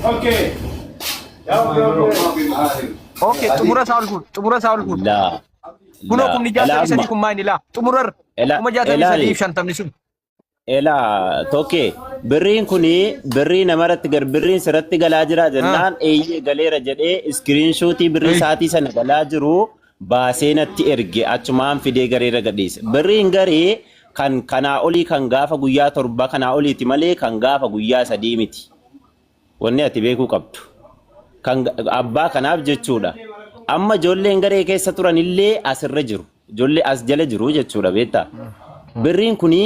Okay. Okay, tumura Saul kun. لا Kuno لا kum ni jasa isa الآن di kum main la. Tumurar. إلا Kuma jata isa di إلالي shantam ni sun. إلا توكي برين كوني برين أمرت غير برين سرت غلاجرا Ah. جنان أي غليرا جدي سكرين شوتي برين Hey. ساتي سنة غلاجرو باسينا تيرجي أتشمان في دي غريرا غديس برين غري كان أولي كان غافا غويا تربا كان أولي تمالي كان غافا غويا سديمتي wanni ati beekuu qabdu kan abbaa kanaaf jechuudha amma ijoolleen garee keessa turan illee asirra jiru ijoollee as jala jiru jechuudha beektaa birriin kuni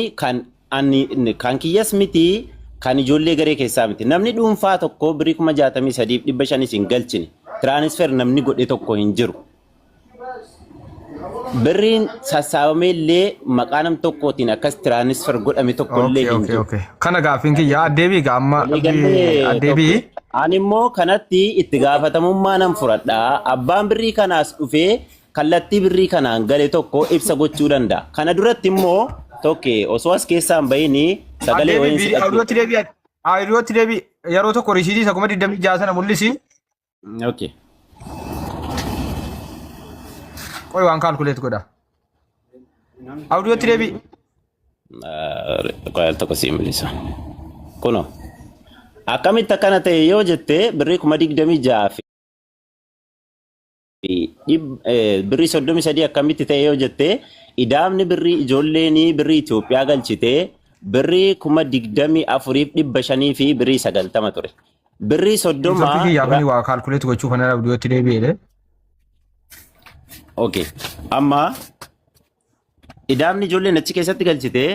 kan kiyyas miti kan ijoollee garee keessaa miti namni dhuunfaa tokko birrii 63,500 hin galchine tiraanisfer namni godhe tokko hin jiru birriin sassaabamee illee maqaa nam tokkootiin akkas tiraanisfer godhame tokko illee hin jiru. Okay. Kana gaafin kiyya addeebii gaamma addeebii. Ani immoo kanatti itti gaafatamummaa nan fudhadha. Abbaan birrii kanaas dhufee kallattii birrii kanaan gale tokko ibsa gochuu danda'a. Kana duratti immoo tokko osoo as keessaan bahini sagalee wayiin si dhaggeeffatu. Aayirootti deebii yeroo tokko rishiitii isa kuma 26 sana mul'isi. Okay. Qoy waan kaalkuleet godha. Aayirootti deebii. Qoy tokko si mul'isa. Kuno. Akkamitti akkana ta'e yoo jette birrii 26 fi birrii 33 akkamitti ta'e yoo jette idaamni birrii ijoolleen birrii Itoophiyaa galchite birrii 24,500 fi birrii 90 ture. Birrii 30 yaafni waa kaalkuleet gochuu kana Aayirootti deebi'ee. Okay. Amma idaamni ijoolleen achi keessatti galchite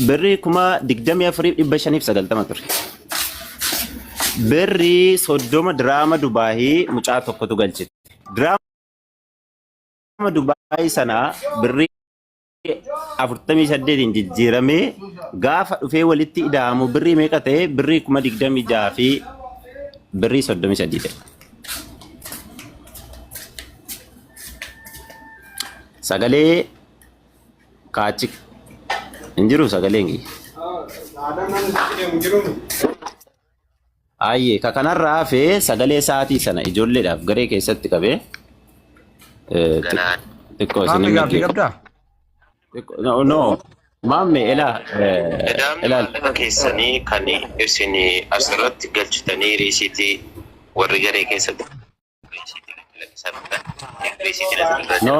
birrii 24,590 ture. Birrii 30 diraama Dubaayii mucaa tokkotu galchite. Diraama Dubaayii sana birrii 48 jijjiiramee gaafa dhufee walitti ida'amu birrii meeqa ta'e birrii 26,000 fi birrii 33 ta'e. Sagalee kaachi injiru sagaleen gi. Aye kakanarraa hafee sagalee sa'aatii sana ijoolleedhaaf garee keessatti qabee xiqqoo isin hin qabdaa? No maamme Edaan keessanii kan isin asirratti galchitanii riisiitii warri garee keessatti No,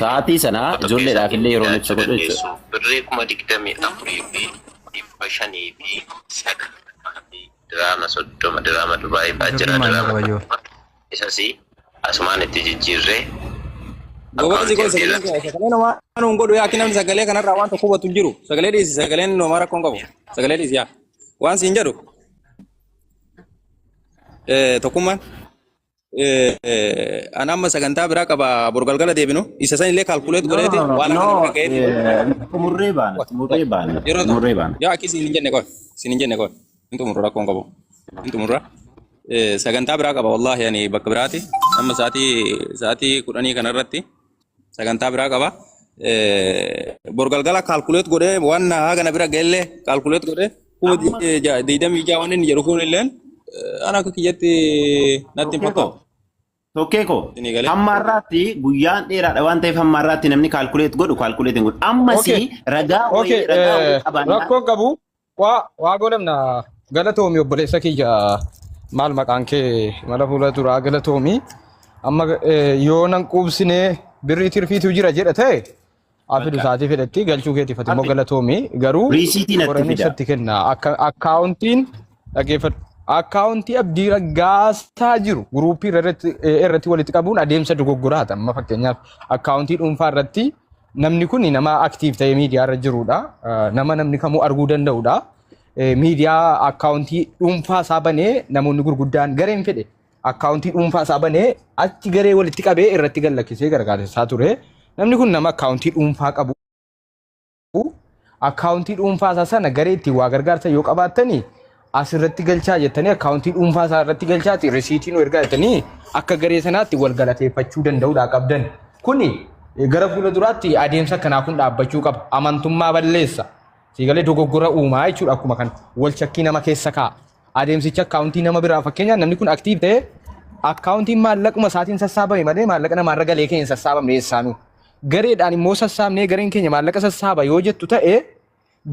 sa'aatii sana ijoolleedhaaf illee yeroo nuti godhu jechuudha. Birrii 24,500 fi diraama 30 diraama Dubaayii fa'aa jira diraama isas asumaan itti jijjiirree. Gobaasi kun sagalee namaa waan godhu yaa kinamni sagalee kanarraa waan tokko hubatu hin jiru. Sagalee dhiisi sagaleen namaa rakkoon qabu. Sagalee dhiisi yaa waan siin jedhu tokkummaan. Anamma sagantaa biraa qaba borgalgala deebinu isa san illee kaalkuleet godheeti waan Murree baana. yaa akki siin hin jenne qoy hin xumurra rakkoon qabu hin xumurra sagantaa biraa qaba wallaahi ani bakka biraati amma sa'aatii 10 kanarratti sagantaa biraa qaba borgalgala kaalkuleet godhee waan hagana bira geellee kaalkuleet godhee kuma 26 waan inni jedhu kun illeen ana akka kiyyatti natti hin fakkaatu. Tokkeeko hammaarraatti guyyaan dheeraadha waan ta'eef hammaarraatti namni kaalkuleet godhu kaalkuleetiin godhu ammasii ragaa wayii qaban. Rakkoon qabu waa godhamna galatoomi obboleessa kiyya maal maqaan kee mala fuula duraa galatoomi amma yoo nan quubsinee birrii tirfiitu jira jedha ta'e afidu saatii fedhatti galchuu keetifate immoo galatoomi garuu qoranii ibsatti kenna akkaawuntiin dhaggeeffadhu. Akkaawuntii abdii raggaasaa jiru guruupii irratti walitti qabuun adeemsa dogoggoraati. Amma fakkeenyaaf akkaawuntii dhuunfaa irratti namni kun nama aktiif ta'e miidiyaa irra jirudha. Nama namni kamuu arguu danda'udha. Miidiyaa akkaawuntii dhuunfaa isaa banee namoonni gurguddaan gareen fedhe akkaawuntii dhuunfaa isaa banee achi garee walitti qabee irratti gallakkisee gargaarsisaa ture. Namni kun nama akkaawuntii dhuunfaa qabu. Akkaawuntii dhuunfaa isaa sana garee ittiin waa gargaarsa yoo qabaattanii asirratti galchaa jettanii akkaawuntii dhuunfaa isaa irratti galchaati risiitii nu ergaa jettanii akka garee sanaatti wal galateeffachuu danda'uudha qabdan. Kuni gara fuula duraatti adeemsa kanaa kun dhaabbachuu qaba. Amantummaa balleessa. Siigalee dogoggora uumaa jechuudha akkuma kan wal shakkii nama keessa kaa'a. Adeemsicha akkaawuntii nama biraa fakkeenyaaf namni kun aktiif ta'e akkaawuntiin maallaquma isaatiin sassaabame malee maallaqa namarra galee keenya sassaabamne eessaanuu. Gareedhaan immoo sassaabnee gareen keenya maallaqa sassaaba yoo jettu ta'e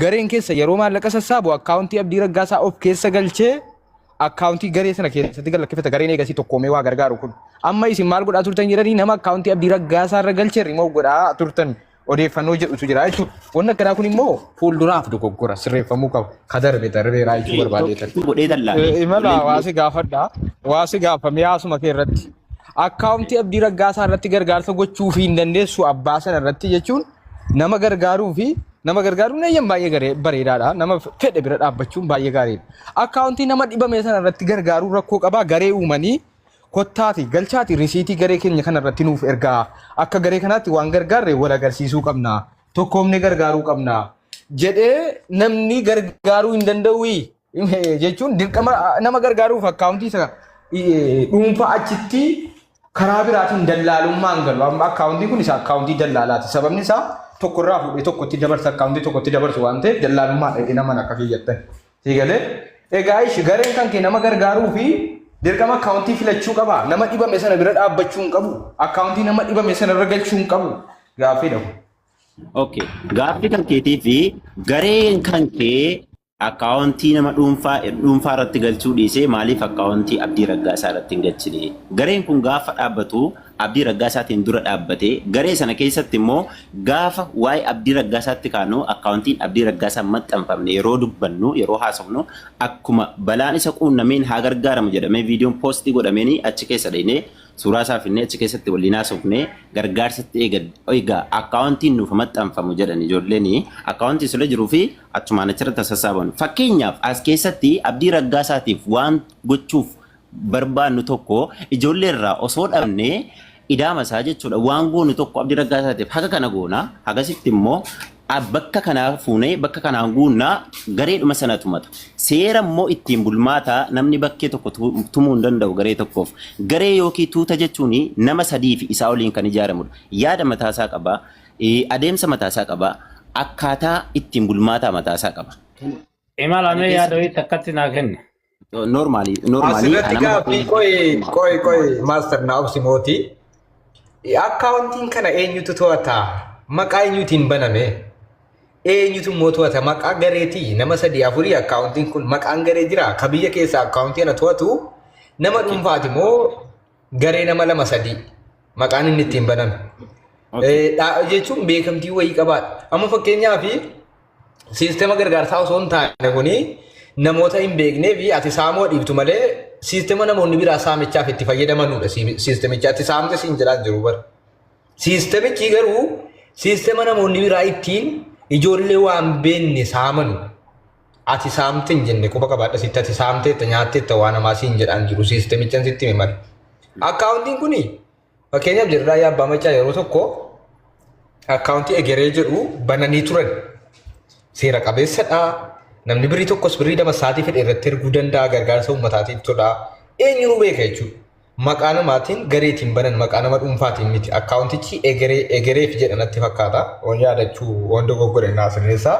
gareen keessa yeroo maallaqa sassaabu akkaawuntii Abdii Raggaasaa of keessa galchee akkaawuntii garee sana keessatti galakkifata gareen eegasii tokkoomee waa gargaaru kun. Amma isin maal godhaa turtan jedhanii nama akkaawuntii Abdii Raggaasaa irra galchee rimoo godhaa turtan odeeffannoo jedhutu jira jechuudha. Wanni akkanaa kun immoo fuulduraaf dogoggora sirreeffamuu qaba. Ka darbee raaychuu barbaadeetan. Imala hawaasi gaafadhaa. Hawaasi gaafamee haasuma kee irratti. Akkaawuntii Abdii Raggaasaa irratti gargaarsa gochuu fi hin dandeessu abbaa sana irratti jechuun nama gargaaruu fi nama gargaaruun eeyyan baay'ee bareedaadha. Nama fedhe bira dhaabbachuun baay'ee gaariidha. Akkaawuntii nama dhibame sana irratti gargaaruu rakkoo qabaa garee uumanii kottaati galchaati risiitii garee keenya kana irratti nuuf ergaa akka garee kanaatti waan gargaarre wal agarsiisuu qabna tokkoomne gargaaruu qabna jedhee namni gargaaruu hin danda'u jechuun dirqama nama gargaaruuf akkaawuntii isa dhuunfaa achitti karaa biraatiin dallaalummaan galu amma akkaawuntii kun isa akkaawuntii dallaalaati sababni isaa tokkorraa fuudhee tokkotti dabarsa akkaawuntii tokkotti dabarsu waan ta'eef dallaalummaan dhaqee nama akka kiyyattan siigalee egaa ishi gareen kan kee nama gargaaruu fi dirqama akkaawuntii filachuu qaba. Nama dhibame sana bira dhaabbachuu hin qabu. Akkaawuntii nama dhibame sana irra galchuu hin qabu. Gaaffiidha. Okay. Gaaffii kan keetii fi gareen kan kee akkaawuntii nama dhuunfaa irratti galchuu dhiisee maaliif akkaawuntii Abdii Raggaasaa irratti hin galchine? Gareen kun gaafa dhaabbatu Abdii Raggaasaatiin dura dhaabbatee garee sana keessatti immoo gaafa waa'ee Abdii Raggaasaatti kaanu akkaawuntiin Abdii Raggaasaa maxxanfamne yeroo dubbannu yeroo haasofnu akkuma balaan isa quunnameen haa gargaaramu jedhamee viidiyoon poostii godhameen achi keessa dheenee suuraa isaa finnee achi keessatti waliin haasofnee gargaarsatti eegaa akkaawuntiin nuuf maxxanfamu jedhan ijoolleen akkaawuntii sula jiruu fi achumaan achirratti sassaabamu. Fakkeenyaaf as keessatti Abdii Raggaasaatiif waan gochuuf barbaannu tokko ijoollee irraa osoo dhabnee idaama isaa jechuudha waan goonu tokko Abdii Raggaasaatiif haga kana goona hagasitti immoo bakka kanaa fuunee bakka kanaan guunnaa gareedhuma sana tumata seera immoo ittiin bulmaata namni bakkee tokko tumuu hin danda'u garee tokkoof garee yookiin tuuta jechuun nama sadii fi isaa oliin kan ijaaramudha yaada mataasaa qaba adeemsa mataasaa qaba akkaataa ittiin bulmaataa mataasaa qaba. Imala mee yaada wayii akkatti naa kenna. Normally. Asirratti gaaffii qoy master na obsimooti. Akkaawuntiin kana eenyutu to'ata? Maqaa eenyutiin baname? Eenyutu immoo to'ata? Maqaa gareetii nama sadii afurii akkaawuntiin kun maqaan garee jira. Ka biyya keessa akkaawuntii kana to'atu nama dhuunfaati moo garee nama lama sadii maqaan inni ittiin baname. Jechuun beekamtii wayii qabaadha. Amma fakkeenyaaf siistema gargaarsaa osoo hin taane kuni namoota hin beeknee fi ati saamoo dhiibtu malee siistema namoonni biraa saamichaaf itti fayyadamanudha. Siistemicha ati saamte siin jedhaan jiru bara. Siistemichi garuu siistema namoonni biraa ittiin ijoollee waan beekne saamanudha. Ati saamte hin jenne quba qabaadha sitti ati saamteetta nyaatteetta waan namaa siin jedhaan jiru siistemichaan sitti hime mala. Akkaawuntiin kuni fakkeenyaaf jirraa yaabbaa machaa yeroo tokko akkaawuntii egeree jedhu bananii turan. Seera qabeessadha. Namni birrii tokkos birrii dama saatii fedhe irratti erguu danda'a gargaarsa uummataatiif tola. Eenyuun beeka jechuudha. Maqaa namaatiin gareetiin banan maqaa nama dhuunfaatiin miti. Akkaawuntichi egereef jedhanatti fakkaata. Waan yaadachuu waan dogoggore naa sirreessaa.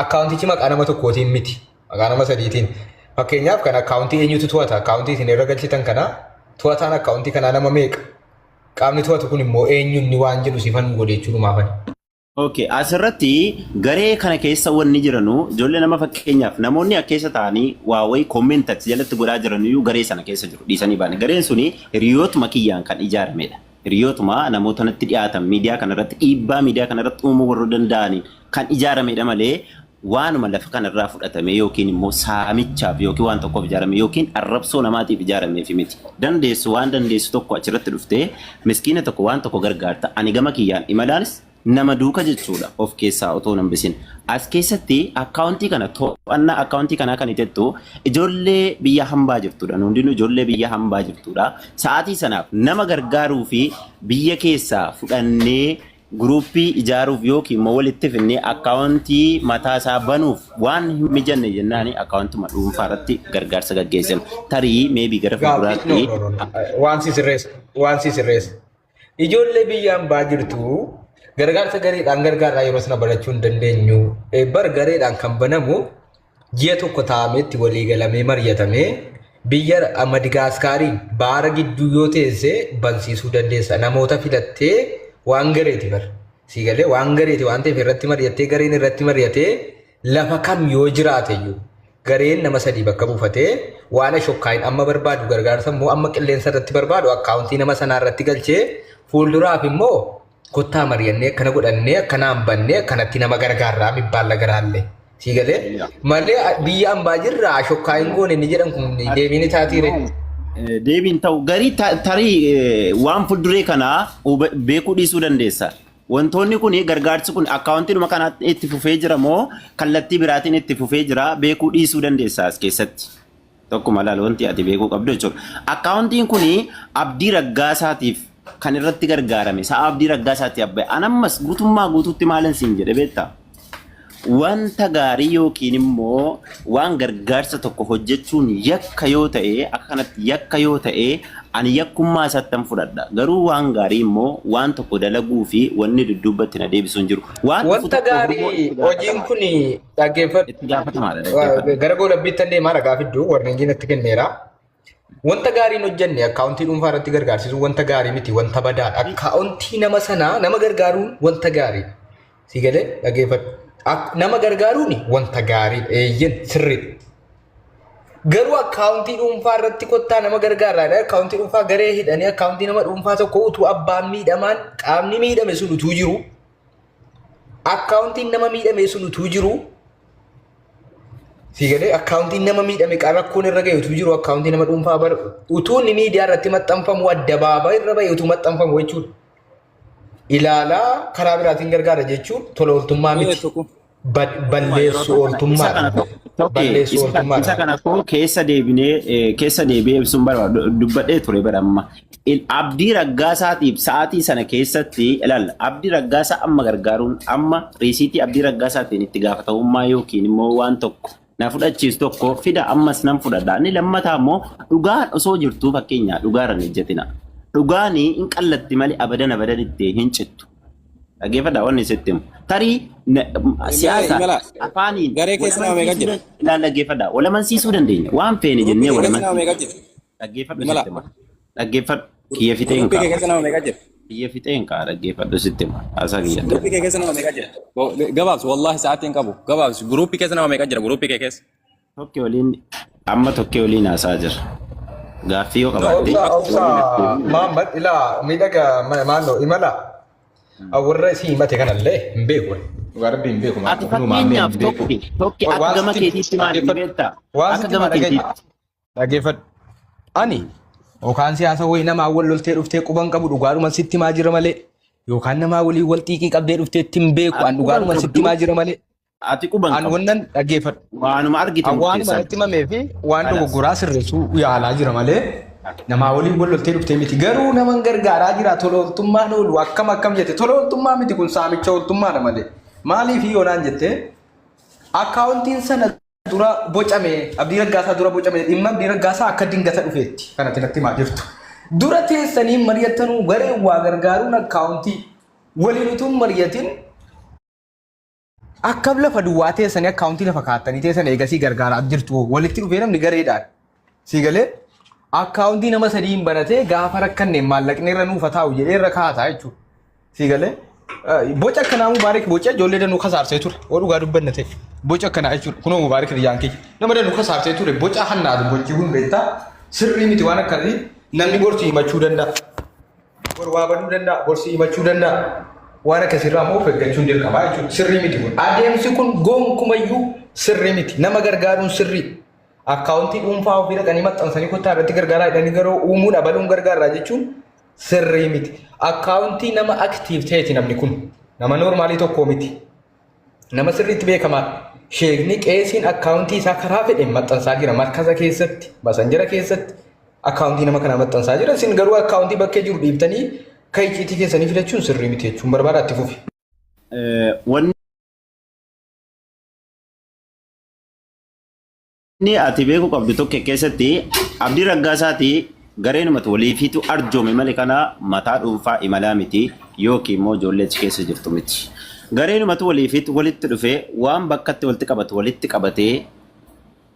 Akkaawuntichi maqaa nama tokkootiin miti. Maqaa nama sadiitiin. Fakkeenyaaf kan akkaawuntii eenyutu to'ata? Akkaawuntii isin irra galchitan kana to'ataan akkaawuntii kanaa nama meeqa? Qaamni to'atu kun immoo eenyuun waan jedhu siifan godhe jechuudha. Okay, asirratti garee kana keessa wanni jiranu ijoollee nama fakkeenyaaf namoonni akka keessa ta'anii waa wayii koomentatti jalatti godhaa jiran iyyuu garee sana keessa jiru dhiisanii baane. Gareen suni hiriyootuma kiyyaan kan ijaaramedha. Hiriyootuma namoota natti dhiyaatan miidiyaa kanarratti dhiibbaa miidiyaa kanarratti uumuu warra danda'aniin kan ijaaramedha malee waanuma lafa kanarraa fudhatame yookiin immoo saamichaaf yookiin waan tokkoof ijaarame yookiin arrabsoo namaatiif ijaarameef miti. Dandeessu waan dandeessu tokko achirratti dhuftee miskiina tokko waan tokko gargaarta ani gama kiyyaan imalaanis nama duuka jechuudha of keessaa otoo nambisin as keessatti akkaawuntii kana to'annaa akkaawuntii kanaa kan itettu ijoollee biyya hambaa jirtudha hundinuu ijoollee biyya hambaa jirtudha sa'aatii sanaaf nama gargaaruu fi biyya keessaa fudhannee guruuppii ijaaruuf yookiin immoo walitti finnee akkaawuntii mataasaa banuuf waan hin mijanne jennaani akkaawuntuma dhuunfaa irratti gargaarsa gaggeessan tarii meebii gara fuulduraatti waan si sirreessa ijoollee biyya hambaa jirtu Gargaarsa gareedhaan gargaarraa yeroo sana barachuu hin dandeenyu. Bar gareedhaan kan banamu ji'a tokko taa'ameetti walii galamee mari'atamee biyya Madagaskariin baara gidduu yoo teesse bansiisuu dandeessa. Namoota filattee waan gareeti bar. Si galee waan gareeti waan ta'eef irratti mari'attee gareen irratti mari'atee lafa kam yoo jiraate iyyuu gareen nama sadii bakka buufatee waan shokkaa'in amma barbaadu gargaarsa immoo amma qilleensa irratti barbaadu akkaawuntii nama sanaa irratti galchee fuulduraaf immoo kottaa mari'annee akkana godhannee akkanaan bannee akkanatti nama gargaarraa mibbaalla garaallee. Si galee malee biyya ambaa jirraa shokkaa'in goone ni jedhan kun deebiin taatiire. Deebiin ta'u garii tarii waan fuulduree kanaa beekuu dhiisuu dandeessa. Wantoonni kun gargaarsi kun akkaawuntiinuma kana itti fufee jira moo kallattii biraatiin itti fufee jira beekuu dhiisuu dandeessa as keessatti. Tokkuma laala wanti ati beekuu qabdu jechuudha. Akkaawuntiin kun Abdii Raggaasaatiif kan irratti gargaarame sa'a Abdii Raggaasaatti abbaye. Anammas guutummaa guutuutti maalan siin jedhe beektaa? Wanta gaarii yookiin immoo waan gargaarsa tokko hojjechuun yakka yoo ta'e akka kanatti yakka yoo ta'e ani yakkummaa isattan fudhadha. Garuu waan gaarii immoo waan tokko dalaguu fi wanni dudduubatti na deebisuu hin jiru. Wanta gaarii hojiin kun dhaggeeffadhu. Itti gaafatamaadha. Gara goolabbiitti illee maal ragaa fidduu warreen natti kenneera. Wanta gaariin hojjenne akkaawuntii dhuunfaa irratti gargaarsisu wanta gaarii miti wanta badaadha. Akkaawuntii nama sanaa nama gargaaruun wanta gaarii. Si galee dhaggeeffadhu. Nama gargaaruun wanta gaarii eeyyen sirriidha. Garuu akkaawuntii dhuunfaa irratti kottaa nama gargaaraadha. Akkaawuntii dhuunfaa garee hidhanii akkaawuntii nama dhuunfaa tokko utuu abbaan miidhamaan qaamni miidhame sun utuu jiru. Akkaawuntiin nama miidhame sun utuu jiru. Si galee akkaawuntiin nama miidhame rakkoon irra ga'e utuu jiru akkaawuntii nama dhuunfaa bar utuu inni miidiyaa irratti maxxanfamu addabaabaa irra ba'e utuu maxxanfamu jechuudha. Ilaalaa karaa biraatiin gargaara jechuun tola ooltummaa miti. Balleessuu ooltummaa. Balleessuu ooltummaa. Isa kana koo keessa deebi'ee ibsuun barbaadu dubbadhee ture baramma. Abdii Raggaasaatiif sa'aatii sana keessatti ilaalla. Abdii Raggaasaa amma gargaaruun amma riisiitii Abdii Raggaasaatiin itti gaafatamummaa yookiin immoo waan tokko na fudhachiisu tokko fida ammas nan fudhadha. Inni lammataa immoo dhugaan osoo jirtuu fakkeenyaa dhugaarra hin ejjetina. Dhugaanii hin qallatti malee abadan itti hin cittu. Dhaggeeffadhaa wanni sitti himu. Tarii siyaasa afaaniin garee keessa nama meeqa jira? Ilaala dhaggeeffadhaa. Walamansiisuu dandeenya. Waan feene jennee walamansiisuu. Dhaggeeffadhu sitti hima. Dhaggeeffadhu kiyya fixeen kaa. Keessa nama meeqa jira? Kiyya fixeen kaa dhaggeeffadhu sitti hima. Haasaa kiyya. Guruupii kee keessa nama meeqa jira? Gabaabsi wallaahi sa'aatiin qabu. Gabaabsi guruupii keessa nama meeqa jira? Guruupii kee keessa? Tokkee waliin amma tokkee waliin haasaa jira. Gaaffii yoo qabaatte. Maamad ilaa miidhaga maaloo imala. Warra isii himate kanallee hin beeku. Warri hin beeku. Ati fakkeenyaaf tokki akka gama keetiitti maal beektaa? Akka gama keetiitti. Dhaggeeffadhu. Ani yookaan siyaasa wayii namaa wal loltee dhuftee quban qabu dhugaadhuma sitti maa jira malee yookaan namaa walii wal xiiqii qabdee dhuftee ittiin beeku an dhugaadhuma sitti maa jira malee. Ati quban qabu. An wannan dhaggeeffadhu. Waanuma argitu. Waanuma itti himamee fi waan dogoggoraa sirreessuu yaalaa jira malee. Nama waliin wal loltee dhuftee miti garuu nama gargaaraa jira tola ooltummaan oolu akkam jette tola ooltummaa miti kun saamicha ooltummaa malee maaliif yoonaan jette akkaawuntiin sana dura bocame Abdii Raggaasaa dura bocame dhimma Abdii Raggaasaa akka dingata dhufeetti kanatti natti himaa jirtu dura teessanii mari'attanuu garee waa gargaaruun akkaawuntii waliin utuu mari'atin akka lafa duwwaa teessanii akkaawuntii lafa kaa'attanii teessan eegasii gargaaraa jirtu walitti dhufee namni gareedhaan si galee. Akkaawuntii nama sadiin banatee gaafa rakkanneen maallaqni irra nuuf taa'u jedhee irra kaa'ataa jechuudha. Si galee boca akkanaa Mubaarak boca ijoollee danuu kasaarsee ture. Oo dhugaa dubbanna ta'e boca akkanaa jechuudha. Kunoo Mubaarak riyyaan kiyya nama danuu kasaarsee ture boca hannaatu boci kun beektaa sirrii miti waan akkasii namni gorsi himachuu danda'a. Waa baduu danda'a gorsi himachuu danda'a. Waan akkasirraa immoo of eeggachuun dirqamaa jechuudha. Sirrii miti kun adeemsi kun gonkumayyuu sirrii miti nama gargaaruun sirrii. Akkaawuntii dhuunfaa ofii dhaqanii maxxansanii kottaa irratti gargaaraa jedhanii garuu uumuun abaluun gargaaraa jechuun sirrii miti. Akkaawuntii nama aktiif ta'eeti namni kun nama noormaalii tokkoo miti. Nama sirriitti beekamaa sheekni qeesiin akkaawuntii isaa karaa fedheen maxxansaa jira markaza keessatti masanjara keessatti akkaawuntii nama kanaa maxxansaa jira. Isin garuu akkaawuntii bakkee jiru dhiibtanii kan icciitii keessanii filachuun sirrii miti jechuun barbaada itti fufi. Ni ati beeku qabdu tokko keessatti Abdii Raggaasaati gareenumatu waliifiitu arjoome malee kana mataa dhuunfaa imalaa miti yookiin immoo ijoollee achi keessa jirtu miti. Gareenumatu waliifiitu walitti dhufee waan bakkatti walitti qabatu walitti qabatee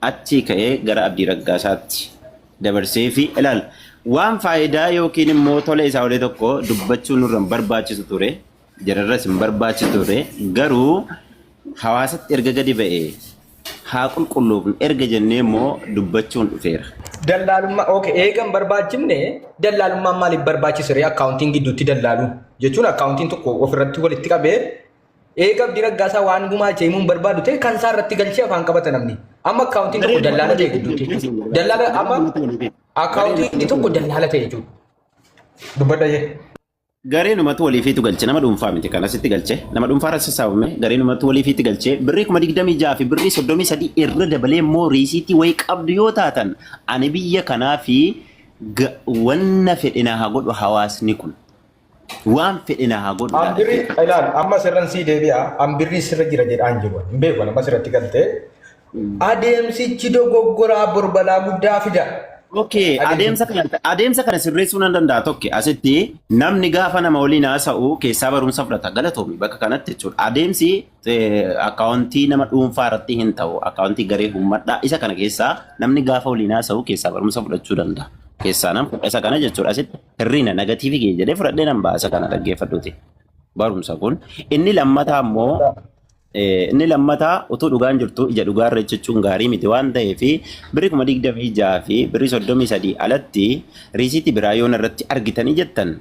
achii ka'ee gara Abdii Raggaasaatti dabarsee fi ilaal waan faayidaa yookiin immoo tola isaa olee tokko dubbachuun nurra hin barbaachisu ture jararras hin barbaachisu ture garuu hawaasatti erga gadi ba'ee haa qulqulluufnu erga jennee immoo dubbachuun dhufeera. Dallaalummaa eegan barbaachifne dallaalummaan maaliif barbaachisee akkaawuntiin gidduutti dallaalu jechuun akkaawuntiin tokko ofirratti walitti qabee eega Abdii Raggaasaa waan gumaachee himuun barbaadu ta'e kan isaa irratti galchee afaan qabata namni. Amma akkaawuntiin tokko dallaala ta'e gidduutti dallaala amma akkaawuntiin tokko dallaala ta'e jechuudha. Dubbadha jee. Gareenumatu waliifiitu galche nama dhuunfaa miti kan asitti galche nama dhuunfaa irra sassaabame gareenumatu waliifiitti galche birrii 26 fi birrii 33 irra dabalee immoo riisiitii wayii qabdu yoo taatan ani biyya kanaa fi wanna fedhina haa godhu hawaasni kun waan fedhina haa godhu. Ambirri ilaal amma sirran sii deebi'a ambirri sirra jira jedhaan jiru hin beeku nama sirratti galtee adeemsichi dogoggoraa borbalaa guddaa fida. Okay, adeemsa kana sirreessuu nan danda'a tokko asitti namni gaafa nama waliin haasa'u keessaa barumsa fudhata galatoomi bakka kanatti jechuudha. Adeemsi akkaawuntii nama dhuunfaa irratti hin ta'u akkaawuntii garee uummadhaa isa kana keessaa namni gaafa waliin haasa'u keessaa barumsa fudhachuu danda'a. Keessaa nam isa kana jechuudha asitti hirriina negatiivii kee jedhee fudhadhee nan baasa kana dhaggeeffadhuuti. Barumsa kun inni lammataa immoo inni lammataa utuu dhugaan jirtu ija dhugaarra jechuun gaarii miti waan ta'eef birrii 26 fi birrii 33 alatti riisiitii biraa yoo irratti argitanii jettan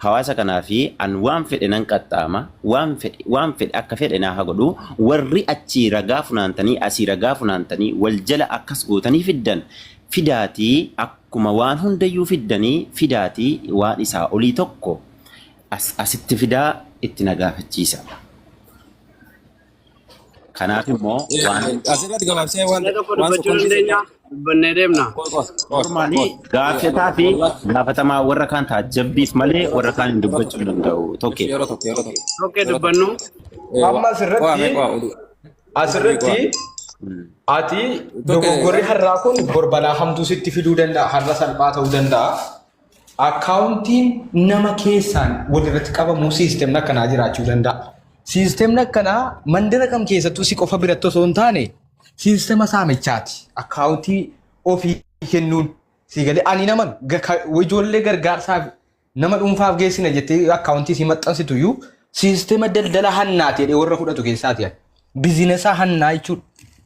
hawaasa kanaa fi an waan fedhe nan qaxxaama waan fedhe akka fedhe naa godhu warri achii ragaa funaantanii asii ragaa funaantanii wal jala akkas gootanii fiddan fidaatii akkuma waan hundayyuu fiddanii fidaatii waan isaa olii tokko asitti fidaa itti nagaafachiisa. Kanaaf immoo waan asirratti gabaabsee waan dubbachuu dandeenya dubbannee deemna. Normaanii gaafetaa fi gaafatamaa warra kaan taajjabbiif malee warra kaan hin dubbachuu danda'u tokko. Tokko dubbannu. Amma asirratti ati dogoggorri har'aa kun borbalaa hamtuu sitti fiduu danda'a har'a salphaa ta'uu danda'a. Akkaawuntiin nama keessaan walirratti qabamuu siisteemni akkanaa jiraachuu danda'a. Siisteemni akkanaa mandira kam keessattuu si qofa biratti osoo hin taane siisteema saamichaati. Akkaawuntii ofii kennuun si galee ani naman ijoollee gargaarsaaf nama dhuunfaaf geessina jettee akkaawuntii si maxxansitu iyyuu siisteema daldala hannaati jedhee warra fudhatu keessaati. Bizinesaa hannaa jechuudha.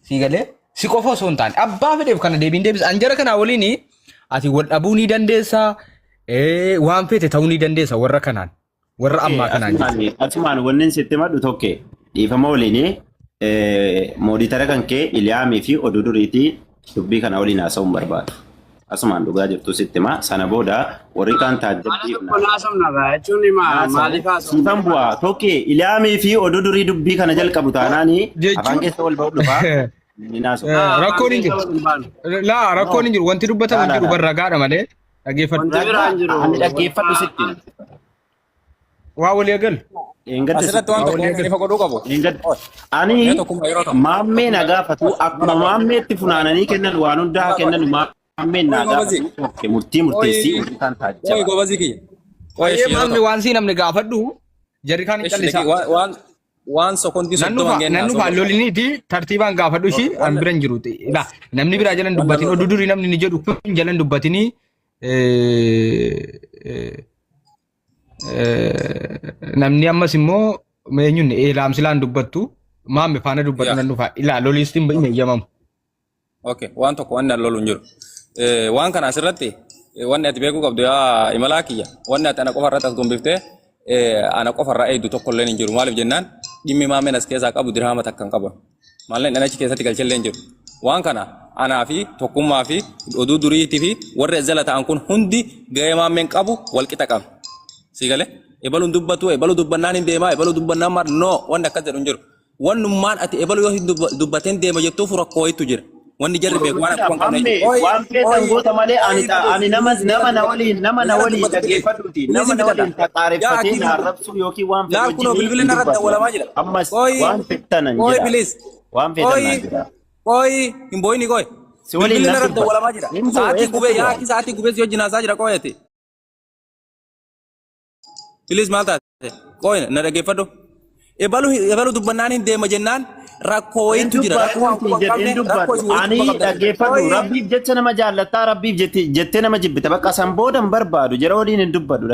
Si galee si qofa osoo hin taane abbaa fedheef kana deebiin deebisa. Anjara kanaa waliin ati wal dhabuu ni dandeessaa waan fete ta'uu ni dandeessa warra kanaan. Warra ammaa kanaan jechuudha. Asumaan wanni sitti maddu tokko dhiifama waliin mooditara kan kee Iliyaamii fi oduu duriitii dubbii kana waliin haasa'uun barbaadu. Asumaan dhugaa jirtu sitti ma sana booda warri kaan taajjabbii siifan bu'aa tokko Iliyaamii fi oduu durii dubbii kana jalqabu taanaanii afaan keessa wal ba'u dhufaa. Rakkoon hin jiru. Rakkoon hin jiru. Wanti dubbatamu hin jiru barra gaadha malee dhaggeeffadhu. Ani dhaggeeffadhu sitti. Waa walii eegal. Asirratti waan tokko ifa godhuu qabu. Ani maammee na gaafatu akkuma maammeetti funaananii kennan waan hundaa kennan maammeen na gaafatu murtii murteessii kan taajjaba. Oye gobazi kiyya. Maammee waan sii namni gaafadhu jarri kaan hin callisaa. Waan sokontii soddoma ngeen nannu faalloliniiti tartiibaan gaafadhu ishii an biran jiruuti. Namni biraa jalan dubbatin oduu durii namni ni jedhu kun jalan dubbatinii namni ammas immoo meenyuun laamsilaan dubbattu maamme faana dubbatu nan dhufa lolistiin hin eeyyamamu. Okay, waan tokko wanni an lolu hin jiru. Waan kana asirratti wanni ati beekuu qabdu yaa imalaa kiyya wanni ati ana qofa irratti as gombiftee ana qofa irraa eegdu tokko illee hin jiru maaliif jennaan dhimmi maammeen as keessaa qabu dirhama takka hin qabu maalleen dhanachi keessatti galchee illee hin jiru. Waan kana anaa fi tokkummaa fi oduu duriitii fi warri jala ta'an kun hundi gahee maammeen qabu walqixa qaba. Sigale ebaluun dubbatu ebaluu dubbannaan hin deemaa ebaluu dubbannaan maar no wanni akkas jedhu hin jiru. Wannummaan ati ebaluu yoo dubbateen deema jettuuf rakkoo wayitu jira. Wanni jarri beeku waan akka qabne. Waan feetan goota malee ani nama na waliin dhaggeeffadhuuti. Nama na waliin taqaareffatee na arrabsuu yookiin waan feetan. Laa kunoo bilbilli narratti dawwalamaa jira. Ammas waan feetan hin jira. Oyi bilis. Waan feetan na jira. Oyi hin booyini goy. Si waliin Bilbilli na narratti dubbata. dawwalamaa jira. Himtuu Sa'aatii eessa gubee tura? yaa sa'aatii gubee si wajjin haasaa jira qooyete. Bilis maal taate? Qooyine na dhaggeeffadhu. Ebalu dubbannaan hin deema jennaan rakkoo wayiitu jira. Rakkoo waan quba qabne rakkoo isin Ani walitti quba dhaggeeffadhu. qabdan. Rabbiif jecha nama jaallattaa rabbiif jettee nama jibbita. Bakka san booda hin barbaadu. Jara waliin hin dubbadhu.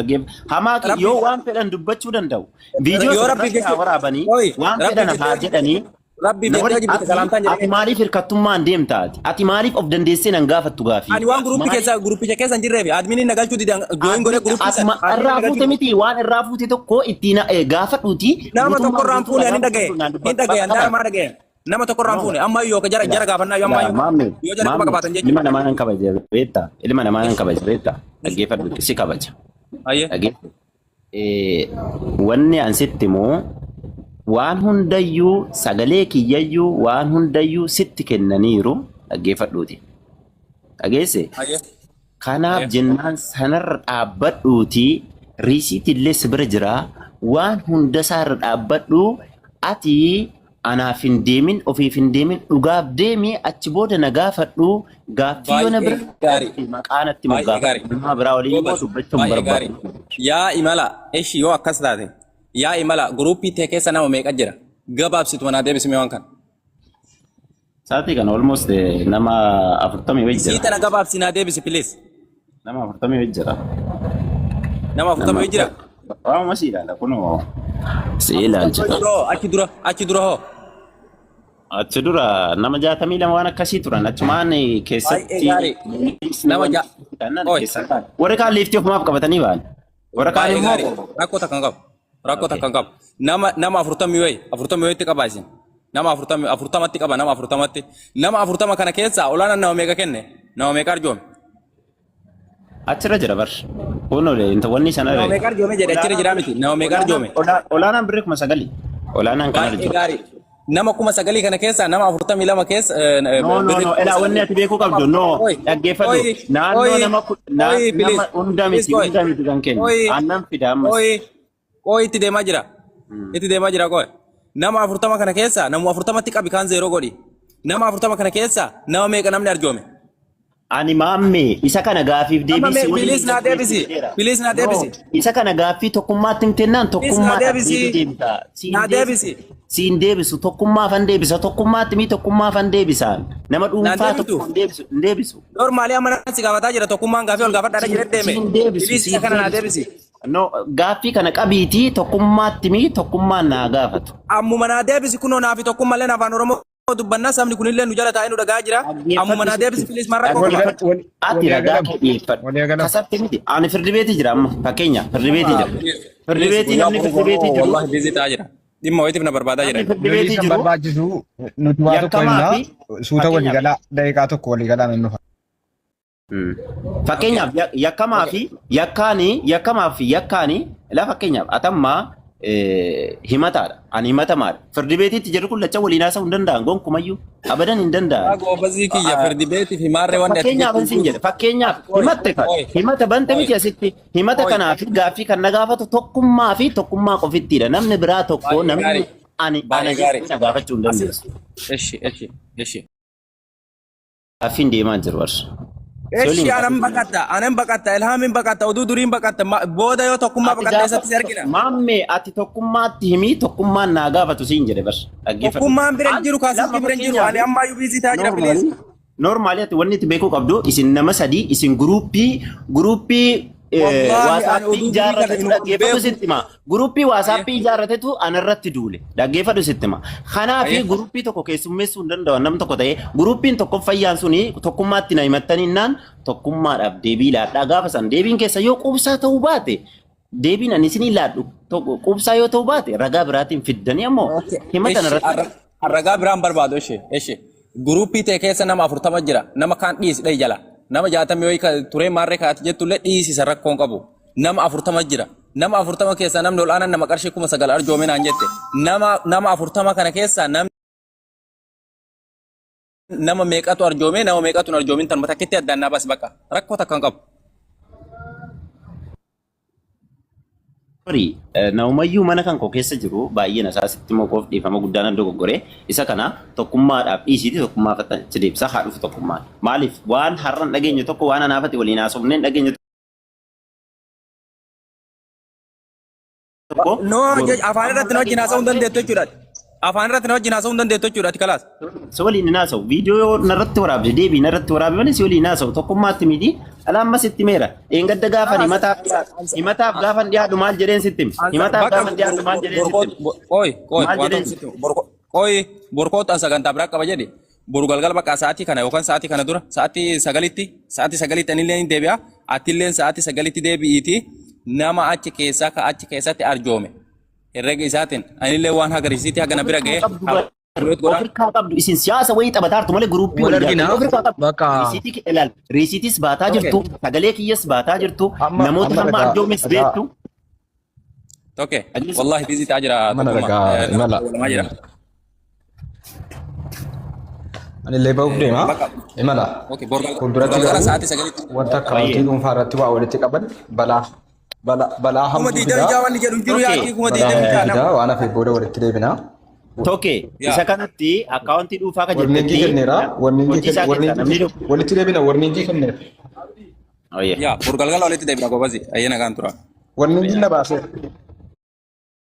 Hamaa yoo waan fedhan dubbachuu danda'u. Viidiyoo Yoo irratti rabbiif haa waraabanii waan fedhan haa jedhanii. Rabbiif jettee jibbite salaamtaan Ati jedhee. maaliif hirkattummaan deemta ati? Ati maaliif of dandeessee nan gaafattu gaafii? Ani waan guruppicha keessa hin jirreefi adminiin nagalchuu didan jooyin godhee guruppii Ati irraa fuute miti waan irraa fuute tokko ittiin gaafadhuuti. nama tokko irraan fuune ani dhagaye hin dhagaye andaara maa dhagaye nama tokko irraan fuune amma yoo ka jara gaafannaa yoo ammaa yoo jara quba qabaatan jechuudha. Ilma namaa nan kabaja beekta. Ilma namaa nan kabaja beekta. Dhaggeeffadhu si kabaja. Ayyee. Dhaggeeffadhu. Wanni an sitti immoo waan hundayyuu sagalee kiyyayyuu waan hundayyuu sitti kennaniiru dhaggeeffadhuuti. Dhageesse? Ayyee. Kanaaf jennaan sanarra dhaabbadhuuti riisiitillee si bira jira waan hundasaarra dhaabbadhu ati anaaf hin deemin ofiif hin deemin dhugaaf deemi achi booda na gaafadhu gaaffii yoo na bira maqaanatti moggaafadhu nama biraa waliin immoo dubbachuu hin barbaadu. Yaa imala eshi yoo akkas taate yaa imala guruppii tee keessa nama meeqa jira gabaabsitu manaa deebisime waan kana. Saatii kana almost nama 40 wajjira. Sii tana gabaabsinaa deebisi please. Nama 40 wajjira. Nama 40 wajjira. Waan masii ilaala kunoo. Si ilaalcha. Achi dura hoo. Achi dura nama 62 waan akkasii turan achumaan keessatti nama warra kaan liiftii ofumaaf qabatanii ba'an. Warra kaan immoo rakkoo takkan qabu. Rakkoo takkan qabu. Nama 40 wayitti qabaa isin. Nama 40tti qaba nama 40tti. Nama 40 kana keessa olaanaan nama meeqa kenne? Nama meeqa arjoome? achirra jira bar. Kunuun inta wanni sana Nama meeqa arjoome jedhe achirra jira miti. Nama meeqa arjoome? olaanaan birrii 9,000. Olaanaan kan Baay'ee arjoome. gaarii. Nama 9,000 kana keessa nama 42 keessa. No, ela wanni ati beekuu qabdu no dhaggeeffadhu. Naannoo nama hunda miti kan kennu. Aannan fida ammas. Itti deemaa jira. Itti deemaa jira qoy. Nama 40 kana keessa nama 40tti qabi kan 0 godhi. Nama 40 kana keessa nama meeqa namni arjoome? Ani maamme isa kana gaafiif deebisi. Bilis na deebisi. Bilis na deebisi. Isa kana gaaffii tokkummaatti himtennaan tokkummaa Na deebisi. siin deebisu tokkummaa fan deebisa tokkummaatti mi tokkummaa fan deebisaan nama dhuunfaa tokko hin deebisu. Normaali amma si gaafataa jira tokkummaan gaafii ol gaafadhaa jedhee deeme. Bilis isa kana na deebisi. No gaaffii kana qabiitii tokkummaatti mi tokkummaan naa gaafatu. Ammuma na deebisi kunoo naafi tokkummallee afaan Oromoo dubbannaa sabni kunillee nu jala taa'ee nu dhagaa jira. Ammuma na deebisi bilis marra qofa. Ati ragaa dhiyeeffadhu. Kasatti miti. Ani firdi beetii jira amma fakkeenya firdi beetii jira. Firdi beetii namni firdi beetii jiru. Wallahi bizi ta'aa jira. Dhimma wayitiif na barbaadaa jira. Firdi beetii jiru. barbaachisu nuti waa tokko himna suuta waliigalaa daqiiqaa tokko waliigalaa nan dhufa. Fakkeenyaaf yakkamaa fi yakkaanii ilaa fakkeenyaaf atammaa himataadha. Ani himatamaadha. Firdi beetiitti jedhu kun lacha waliin haasa'uu hin danda'an gonkumayyuu abadan hin danda'an. Goobazii kiyya firdi beetiif himaarree waan Fakkeenyaaf hin jedhe fakkeenyaaf himata banta miti asitti himata kanaaf gaaffii kan na gaafatu tokkummaa fi tokkummaa qofittiidha. Namni biraa tokko namni ani na gaafachuu hin dandeessu. Eshi. Gaaffiin deemaa jiru warra. Eshi anan baqatta ilhaamin baqatta oduu duriin baqatta booda yoo tokkummaa baqatta eessatti si argina. Maamme ati tokkummaatti himii tokkummaan naa gaafatu siin jedhe bar. Tokkummaan bira jiru kaasatti bira jiru ani ammayyuu biizii ta'aa jira bilees. Normaali ati wanni itti beekuu qabdu isin nama sadii isin guruppii waasappii ijaarratetu dhaggeeffatu sitti hima. Guruppii waasappii ijaarratetu anarratti duule dhaggeeffatu sitti hima. Kanaafi guruppii tokko keessummeessuu hin danda'an nam tokko ta'ee guruppiin tokko fayyaan suni tokkummaatti na himattaninnaan tokkummaadhaaf deebii laadhaa gaafa san deebiin keessa yoo quubsaa ta'uu baate deebiin ani isinii laadhu quubsaa yoo ta'uu baate ragaa biraatiin fiddanii ammoo himatan irratti. Ragaa biraan barbaadu eshi. Guruppii ta'e keessa nama 40 jira nama kaan dhiisdha jala. Nama 60 yoo turee maarree kaati jettullee dhiisisa rakkoon qabu. Nama 40 jira. Nama 40 keessa namni ol aanan nama qarshii 9,000 arjoome naan jette. Nama 40 kana keessa nama meeqatu arjoome nama meeqatu hin arjoomin tan takkitti addaan naa bas bakka rakkoo takkan qabu. Sorry, naumayyuu mana kan koo keessa jiru baay'een isaasitti moqoof dhiifama guddaan dogoggoree isa kana tokkummaadhaaf dhiisiiti tokkummaa fatta deebisa haa dhufu tokkummaan. Maaliif waan har'an dhageenye tokko waan anaafati waliin haasofneen dhageenye tokko. No, afaan irratti na wajjin haasa'uu hin dandeettu jechuudha. Afaan irratti na wajjin haasa'uu hin dandeettu jechuudha ati kalaas. Si waliin hin haasa'u viidiyoo narratti waraabde deebii narratti waraabde malee si waliin haasa'u tokkummaatti miti alaamma sitti meera dheengadda gaafan himataaf gaafan dhiyaadhu maal jedheen sitti himataaf gaafan dhiyaadhu maal jedheen sitti Qoy borkootaan sagantaa biraa qaba jedhe boru galgala bakka sa'aatii kana yookaan sa'aatii kana dura sa'aatii sagalitti anillee ni deebi'a atilleen sa'aatii sagalitti deebi'iiti nama achi keessaa ka achi keessatti arjoome herrega isaatiin anillee waan agarsiisitti haga na bira ga'e ofirkaa qabdu isin siyaasa wayii taphatartu malee guruppii Wal argina. Bakka riisiitis baataa jirtu sagalee kiyyas baataa jirtu namoota nama arjoomes beektu. Oke, wallahi bizi tajira mana ragaa imala. Ani leebaa uf deema imala. Oke, borgal Fuulduratti borgal garuu saati sagalitti. wanta akaawuntii dhuunfaa irratti waa walitti qaban balaa hamtuu Kuma diidamii jaawwanni jedhu jiru yaaqii kuma diidamii jaanama. fidaa waan hafe booda walitti deebina. Toke isa kanatti akkaawuntii dhuunfaa kan Warningii kenneera walitti deebina warningii kenneera. Oh yeah. Ya, borgal gala walitti deebina gobazi ayyana kan tura. Warningii na baasee.